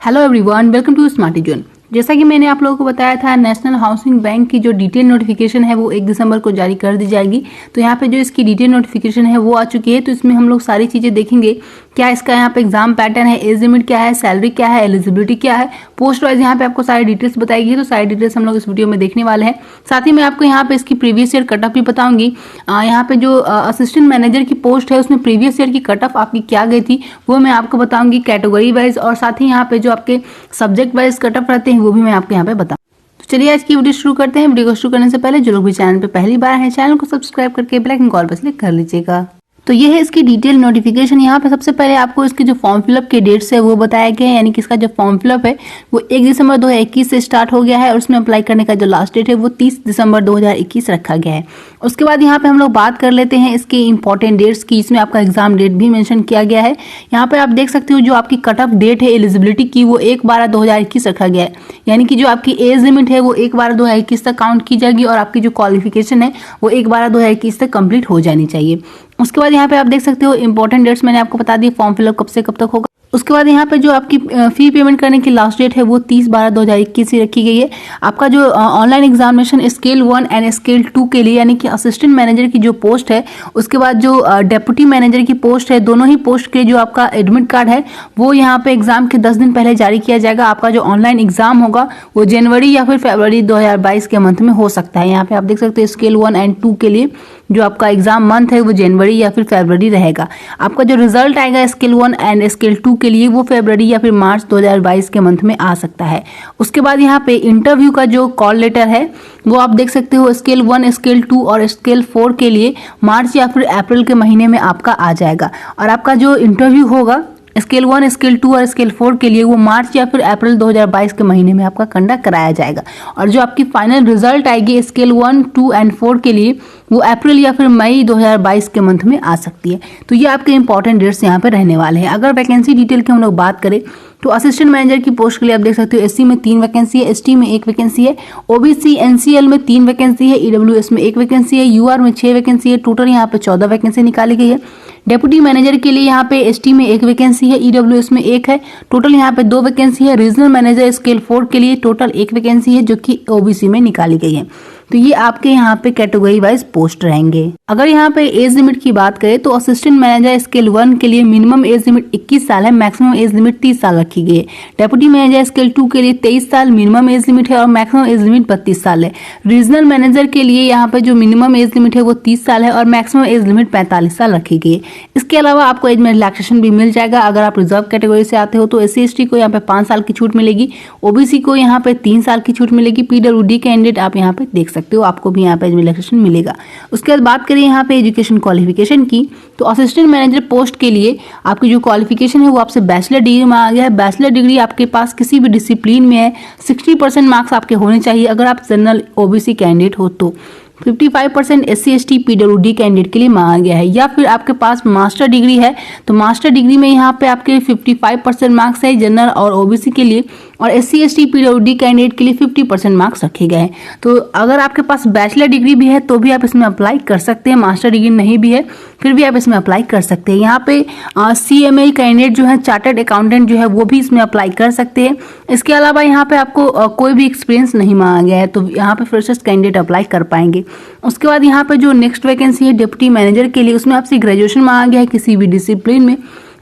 Hello everyone, welcome to Smarty Zone. जैसा कि मैंने आप लोगों को बताया था, नेशनल हाउसिंग बैंक की जो डिटेल नोटिफिकेशन है वो 1 दिसंबर को जारी कर दी जाएगी। तो यहाँ पे जो इसकी डिटेल नोटिफिकेशन है वो आ चुकी है। तो इसमें हम लोग सारी चीज़ें देखेंगे, क्या इसका यहाँ पे एग्जाम पैटर्न है, एज लिमिट क्या है, सैलरी क्या है, एलिजिबिलिटी क्या है, पोस्ट वाइज यहाँ पे आपको सारी डिटेल्स बताएगी। तो सारी डिटेल्स हम लोग इस वीडियो में देखने वाले हैं। साथ ही मैं आपको यहाँ पे इसकी प्रीवियस ईयर कट ऑफ भी बताऊंगी। यहाँ पे जो असिस्टेंट मैनेजर की पोस्ट है उसमें प्रीवियस ईयर की कट ऑफ आपकी क्या गई थी वो मैं आपको बताऊंगी कैटेगरी वाइज, और साथ ही यहाँ पे जो आपके सब्जेक्ट वाइज कट ऑफ रहते हैं वो भी मैं आपको यहाँ पे बताऊँ। तो चलिए आज की वीडियो शुरू करते हैं। वीडियो को शुरू करने से पहले जो लोग भी चैनल पे पहली बार हैं, चैनल को सब्सक्राइब करके बेल आइकन कॉल पर क्लिक कर लीजिएगा। तो ये है इसकी डिटेल नोटिफिकेशन। यहाँ पे सबसे पहले आपको इसके जो फॉर्म फिलअप के डेट्स है वो बताया गया है, यानी कि इसका जो फॉर्म फिलअप है वो 1 दिसंबर 2021 से स्टार्ट हो गया है और उसमें अप्लाई करने का जो लास्ट डेट है वो 30 दिसंबर 2021 रखा गया है। उसके बाद यहाँ पे हम लोग बात कर लेते हैं इसके इंपॉर्टेंट डेट्स की। इसमें आपका एग्जाम डेट भी मेंशन किया गया है। यहाँ पे आप देख सकते हो जो आपकी कट ऑफ डेट है एलिजिबिलिटी की वो 1/12/2021 रखा गया है, यानी कि जो आपकी एज लिमिट है वो 1/12/2021 तक काउंट की जाएगी और आपकी जो क्वालिफिकेशन है वो 1/12/2021 तक कंप्लीट हो जानी चाहिए। उसके बाद यहाँ पे आप देख सकते हो इंपॉर्टेंट डेट्स मैंने आपको बता दी, फॉर्म फिलअप कब से कब तक होगा। उसके बाद यहाँ पे जो आपकी फी पेमेंट करने की लास्ट डेट है वो 30/12/2021 ही रखी गई है। आपका जो online examination scale 1 and scale 2 के लिए, यानी कि असिस्टेंट मैनेजर की जो पोस्ट है, उसके बाद जो डेप्यूटी मैनेजर की पोस्ट है, दोनों ही पोस्ट के जो आपका एडमिट कार्ड है वो यहाँ पे एग्जाम के 10 दिन पहले जारी किया जाएगा। आपका जो ऑनलाइन एग्जाम होगा वो जनवरी या फिर फरवरी 2022 के मंथ में हो सकता है। यहाँ पे आप देख सकते हो स्केल 1 एंड 2 के लिए जो आपका एग्जाम मंथ है वो जनवरी या फिर फरवरी रहेगा। आपका जो रिजल्ट आएगा स्केल 1 एंड स्केल 2 के लिए वो फरवरी या फिर मार्च 2022 के मंथ में आ सकता है। उसके बाद यहाँ पे इंटरव्यू का जो कॉल लेटर है वो आप देख सकते हो स्केल 1, स्केल 2 और स्केल 4 के लिए मार्च या फिर अप्रैल के महीने में आपका आ जाएगा। और आपका जो इंटरव्यू होगा स्केल 1, स्केल 2 और स्केल 4 के लिए वो मार्च या फिर अप्रैल 2022 के महीने में आपका कंडक्ट कराया जाएगा। और जो आपकी फाइनल रिजल्ट आएगी स्केल 1, 2 एंड 4 के लिए वो अप्रैल या फिर मई 2022 के मंथ में आ सकती है। तो ये आपके इंपॉर्टेंट डेट्स यहाँ पे रहने वाले हैं। अगर वैकेंसी डिटेल की हम लोग बात करें तो असिस्टेंट मैनेजर की पोस्ट के लिए आप देख सकते हो एससी में 3 वैकेंसी है, एसटी में 1 वैकेंसी है, ओबीसी एनसीएल में 3 वैकेंसी है, ईडब्ल्यूएस में 1 वैकेंसी है, यूआर में 6 वैकेंसी है। टोटल यहाँ पे 14 वैकेंसी निकाली गई है। डेप्यूटी मैनेजर के लिए यहाँ पे एसटी में 1 वैकेंसी है, ईडब्ल्यूएस में 1 है। टोटल यहाँ पे 2 वैकेंसी है। रीजनल मैनेजर स्केल 4 के लिए टोटल 1 वैकेंसी है जो कि ओबीसी में निकाली गई है। तो ये आपके यहाँ पे कैटेगरी वाइज पोस्ट रहेंगे। अगर यहाँ पे एज लिमिट की बात करें तो असिस्टेंट मैनेजर स्केल 1 के लिए मिनिमम एज लिमिट 21 साल है, मैक्सिमम एज लिमिट 30 साल रखी गई है। डेप्यूटी मैनेजर स्केल 2 के लिए 23 साल मिनिमम एज लिमिट है और मैक्सिमम एज लिमिट 32 साल है। रीजनल मैनेजर के लिए यहाँ पे जो मिनिमम एज लिमिट है वो 30 साल है और मैक्सिमम एज लिमिट 45 साल रखी गई है। इसके अलावा आपको एज में रिलैक्सेशन भी मिल जाएगा। अगर आप रिजर्व कैटेगरी से आते हो तो SC/ST को यहाँ पे 5 साल की छूट मिलेगी, ओबीसी को यहाँ पे 3 साल की छूट मिलेगी, PWD कैंडिडेट आप यहाँ पे देख सकते हो, आपको भी यहाँ पे रिलैक्सेशन मिलेगा। उसके बाद बात करें यहाँ पे एजुकेशन क्वालिफिकेशन की, तो असिस्टेंट मैनेजर पोस्ट के लिए आपकी जो क्वालिफिकेशन है वो आपसे बैचलर डिग्री मांगा गया है। बैचलर डिग्री आपके पास किसी भी डिसिप्लिन में है, 60% मार्क्स आपके होने चाहिए अगर आप जनरल ओबीसी कैंडिडेट हो तो। 55% SC/ST PWD कैंडिडेट के लिए मांगा गया है। या फिर आपके पास मास्टर डिग्री है तो मास्टर डिग्री में यहाँ पे आपके 55% मार्क्स है जनरल और ओबीसी के लिए, और SC/ST PWD कैंडिडेट के लिए 50% मार्क्स रखे गए हैं। तो अगर आपके पास बैचलर डिग्री भी है तो भी आप इसमें अप्लाई कर सकते हैं, मास्टर डिग्री नहीं भी है फिर भी आप इसमें अप्लाई कर सकते हैं। यहाँ पे CMA कैंडिडेट जो है, चार्टर्ड अकाउंटेंट जो है वो भी इसमें अप्लाई कर सकते हैं। इसके अलावा यहाँ पे आपको कोई भी एक्सपीरियंस नहीं मांगा गया है तो यहाँ पे फ्रेशर्स कैंडिडेट अप्लाई कर पाएंगे। उसके बाद यहाँ पे जो नेक्स्ट वैकेंसी है डिप्टी मैनेजर के लिए, उसमें आपसे ग्रेजुएशन मांगा गया है किसी भी डिसिप्लिन में।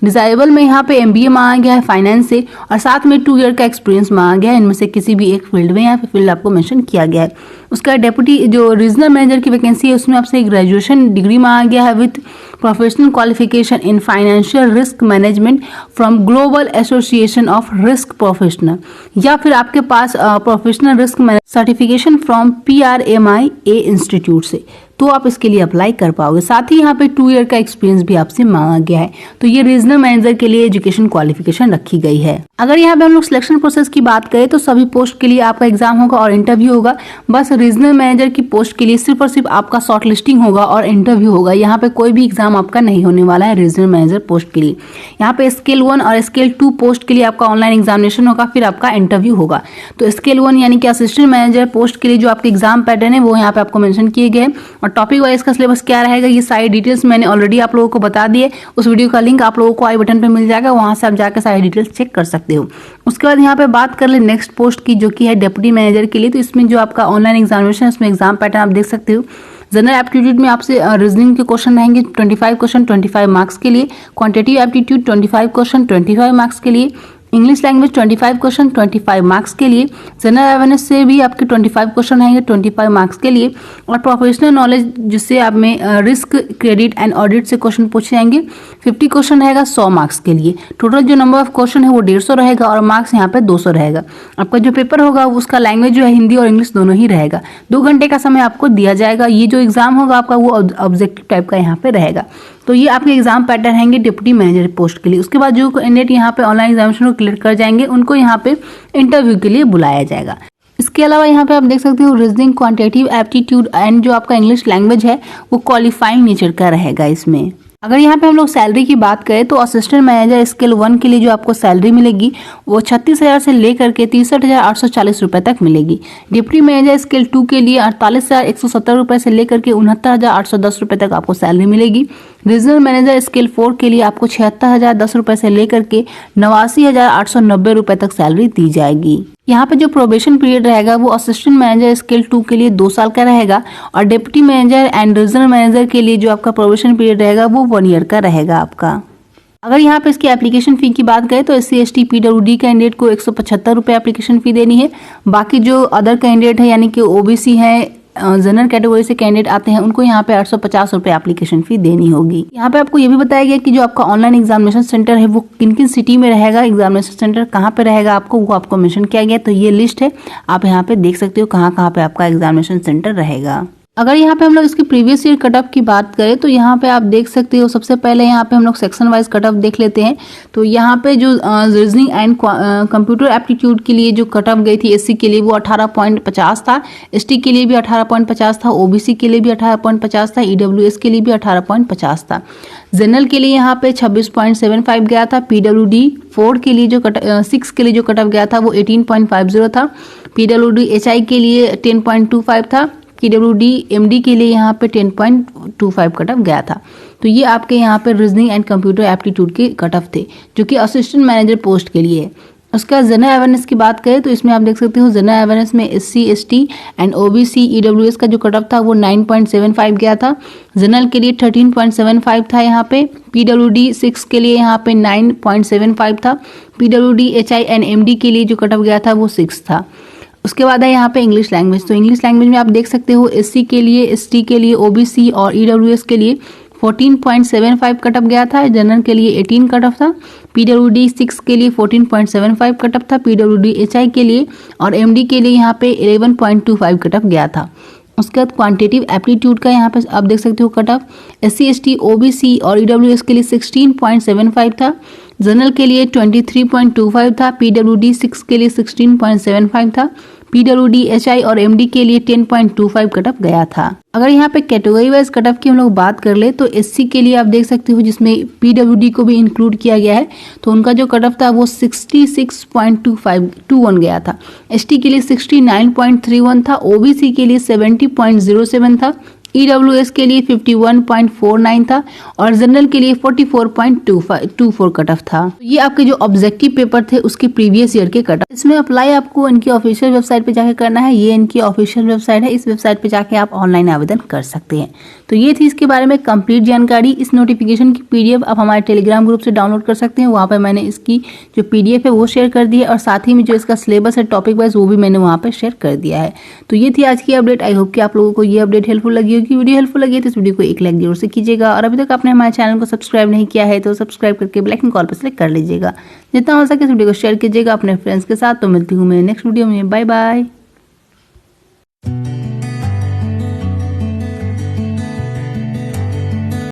डिजाइबल में यहाँ पे MBA मांगा गया है फाइनेंस से, और साथ में 2 ईयर का एक्सपीरियंस मांगा गया है इनमें से किसी भी एक फील्ड में, यहाँ पे फील्ड आपको मेंशन किया गया है। उसका डेप्यूटी जो रीजनल मैनेजर की वैकेंसी है उसमें आपसे ग्रेजुएशन डिग्री मांगा गया है with professional qualification in financial risk management from global association of risk professional, या फिर आपके पास professional risk certification from PRMIA institute से, तो आप इसके लिए अप्लाई कर पाओगे। साथ ही यहाँ पे 2 ईयर का एक्सपीरियंस भी आपसे मांगा गया है। तो ये रीजनल मैनेजर के लिए एजुकेशन क्वालिफिकेशन रखी गई है। अगर यहाँ पे हम लोग सिलेक्शन प्रोसेस की बात करें तो सभी पोस्ट के लिए आपका एग्जाम होगा और इंटरव्यू होगा। बस रीजनल मैनेजर की पोस्ट के लिए सिर्फ और सिर्फ आपका शॉर्ट लिस्टिंग होगा और इंटरव्यू होगा। यहाँ पे कोई भी एग्जाम आपका नहीं होने वाला है रीजनल मैनेजर पोस्ट के लिए। यहाँ पे स्केल 1 और स्केल 2 पोस्ट के लिए आपका ऑनलाइन एग्जामिनेशन होगा, फिर आपका इंटरव्यू होगा। तो स्केल 1 यानी कि असिस्टेंट मैनेजर पोस्ट के लिए जो आपके एग्जाम पैटर्न है वो यहाँ पे आपको मेंशन किए गए हैं, और टॉपिक वाइज का सिलेबस क्या रहेगा ये सारी डिटेल्स मैंने ऑलरेडी आप लोगों को बता दिए। उस वीडियो का लिंक आप लोगों को आई बटन पे मिल जाएगा, वहां से आप जाकर सारी डिटेल्स चेक कर सकते हो। उसके बाद यहाँ पे बात कर ले नेक्स्ट पोस्ट की, जो कि है डिप्टी मैनेजर के लिए। तो इसमें जो आपका ऑनलाइन एग्जामिनेशन है उसमें एग्जाम पैटर्न आप देख सकते हो। जनरल एप्टीट्यूड में आपसे रीजनिंग के क्वेश्चन रहेंगे 25 क्वेश्चन 25 मार्क्स के लिए। क्वांटिटेटिव एप्टीट्यूड 25 क्वेश्चन 25 मार्क्स के लिए। इंग्लिश लैंग्वेज 25 क्वेश्चन 25 मार्क्स के लिए। जनरल अवेयरनेस से भी आपके 25 क्वेश्चन आएंगे 25 मार्क्स के लिए। और प्रोफेशनल नॉलेज जिससे आप में रिस्क, क्रेडिट एंड ऑडिट से क्वेश्चन पूछे जाएंगे 50 क्वेश्चन रहेगा 100 मार्क्स के लिए। टोटल जो नंबर ऑफ क्वेश्चन है वो 150 रहेगा और मार्क्स यहाँ पे 200 रहेगा। आपका जो पेपर होगा उसका लैंग्वेज जो है हिंदी और इंग्लिश दोनों ही रहेगा। 2 घंटे का समय आपको दिया जाएगा। ये जो एग्जाम होगा आपका वो ऑब्जेक्टिव टाइप का यहाँ पे रहेगा। तो ये आपके एग्जाम पैटर्न रहेंगे डिप्टी मैनेजर पोस्ट के लिए। उसके बाद जो कैंडिडेट यहाँ पे ऑनलाइन एग्जामिनेशन को क्लियर कर जाएंगे उनको यहाँ पे इंटरव्यू के लिए बुलाया जाएगा। इसके अलावा यहाँ पे आप देख सकते हो रीजनिंग, क्वांटिटेटिव एप्टीट्यूड एंड जो आपका इंग्लिश लैंग्वेज है वो क्वालिफाइंग नेचर का रहेगा इसमें। अगर यहाँ पे हम लोग सैलरी की बात करें तो असिस्टेंट मैनेजर स्केल 1 के लिए जो आपको सैलरी मिलेगी वो 36,000 से लेकर के 63,840 रुपए तक मिलेगी। डिप्टी मैनेजर स्केल 2 के लिए 48,170 रुपए से लेकर के 69,810 रुपए तक आपको सैलरी मिलेगी। रीजनल मैनेजर स्केल 4 के लिए आपको 76,010 रुपए से लेकर के 89,890 रुपए तक सैलरी दी जाएगी। यहाँ पे जो प्रोबेशन पीरियड रहेगा वो असिस्टेंट मैनेजर स्केल 2 के लिए 2 साल का रहेगा और deputy manager and regional manager के लिए जो आपका प्रोबेशन पीरियड रहेगा वो 1 ईयर का रहेगा आपका। अगर यहाँ पे इसकी एप्लीकेशन फ़ी की बात करें तो SC ST PWD कैंडिडेट को 175 रुपये एप्लीकेशन फ़ी देनी है। बाकी जो अदर कैंडिडेट है यानी कि OBC है, जनरल कैटेगरी से कैंडिडेट आते हैं उनको यहाँ पे 850 रुपये एप्लीकेशन फ़ी देनी होगी। यहाँ पे आपको ये भी बताया गया कि जो आपका ऑनलाइन एग्जामिनेशन सेंटर है वो किन किन सिटी में रहेगा, एग्जामिनेशन सेंटर कहाँ पे रहेगा वो आपको मेंशन किया गया। तो ये लिस्ट है, आप यहाँ पे देख सकते हो कहाँ कहाँ पे आपका एग्जामिनेशन सेंटर रहेगा। अगर यहाँ पे हम लोग इसकी प्रीवियस ईयर कट ऑफ की बात करें तो यहाँ पे आप देख सकते हो सबसे पहले यहाँ पे हम लोग सेक्शन वाइज कट ऑफ देख लेते हैं। तो यहाँ पे जो रीजनिंग एंड कंप्यूटर एप्टीट्यूड के लिए जो कट ऑफ गई थी SC के लिए वो 18.50 था, ST के लिए भी 18.50 था, OBC के लिए भी 18.50 था, EWS के लिए भी 18.50 था। जनरल के लिए यहाँ पे 26.75 गया था। PWD 4 के लिए जो 6 के लिए जो कट ऑफ गया था वो 18.50 था। PWD HI के लिए 10.25 था। PWD MD के लिए यहाँ पे 10.25 कट ऑफ गया था। तो ये आपके यहाँ पे रीजनिंग एंड कंप्यूटर एप्टीट्यूड के कट ऑफ थे जो कि असिस्टेंट मैनेजर पोस्ट के लिए है। उसका जनरल अवेयरनेस की बात करें तो इसमें आप देख सकते हो जनरल अवेयरनेस में SC ST and OBC EWS का जो कट ऑफ था वो 9.75 गया था। जनरल के लिए 13.75 था यहाँ पे। PWD 6 के लिए यहाँ पे 9.75 था। PWD HI एंड MD के लिए जो कट ऑफ गया था वो 6 था। उसके बाद है यहाँ पे इंग्लिश लैंग्वेज। तो इंग्लिश लैंग्वेज में आप देख सकते हो SC के लिए, ST के लिए, OBC और EWS के लिए 14.75 कट ऑफ गया था। जनरल के लिए 18 कट ऑफ था। PWD 6 के लिए 14.75 कट ऑफ था। PWD HI के लिए और MD के लिए यहाँ पे 11.25 कट ऑफ गया था। उसके बाद क्वांटिटेटिव एप्टीट्यूड का यहाँ पे आप देख सकते हो cut off SC ST OBC और EWS के लिए 16.75 था। जनरल के लिए 23.25 था। PWD 6 के लिए 16.75 था। PWD HI और MD के लिए 10.25 कट ऑफ गया था। अगर यहाँ पे कैटेगरी वाइज कट ऑफ की हम लोग बात कर ले तो SC के लिए आप देख सकते हो जिसमें PWD को भी इंक्लूड किया गया है तो उनका जो कट ऑफ था वो 66.21 गया था। ST के लिए 69.31 था। OBC के लिए 70.07 था। EWS के लिए 51.49 था और जनरल के लिए 44.24 कट ऑफ था। ये आपके जो ऑब्जेक्टिव पेपर थे उसके प्रीवियस ईयर के कट ऑफ। इसमें अप्लाई आपको इनकी ऑफिशियल वेबसाइट पे जाके करना है। ये इनकी ऑफिशियल वेबसाइट है, इस वेबसाइट पे जाके आप ऑनलाइन आवेदन कर सकते हैं। तो ये थी इसके बारे में कंप्लीट जानकारी। इस नोटिफिकेशन की PDF आप हमारे टेलीग्राम ग्रुप से डाउनलोड कर सकते हैं। वहाँ पर मैंने इसकी जो PDF है वो शेयर कर दी है और साथ ही में जो इसका सिलेबस है टॉपिक वाइज वो भी मैंने वहाँ पर शेयर कर दिया है। तो ये थी आज की अपडेट। आई होप कि आप लोगों को ये अपडेट हेल्पफुल लगी होगी। वीडियो हेल्पफुल लगी है तो इस वीडियो को एक लाइक जरूर से कीजिएगा और अभी तक आपने हमारे चैनल को सब्सक्राइब नहीं किया है तो सब्सक्राइब करके बेल आइकन कॉल पर सेलेक्ट कर लीजिएगा। जितना हो सके इस वीडियो को शेयर कीजिएगा अपने फ्रेंड्स के साथ। तो मिलती हूँ मैं नेक्स्ट वीडियो में। Bye bye.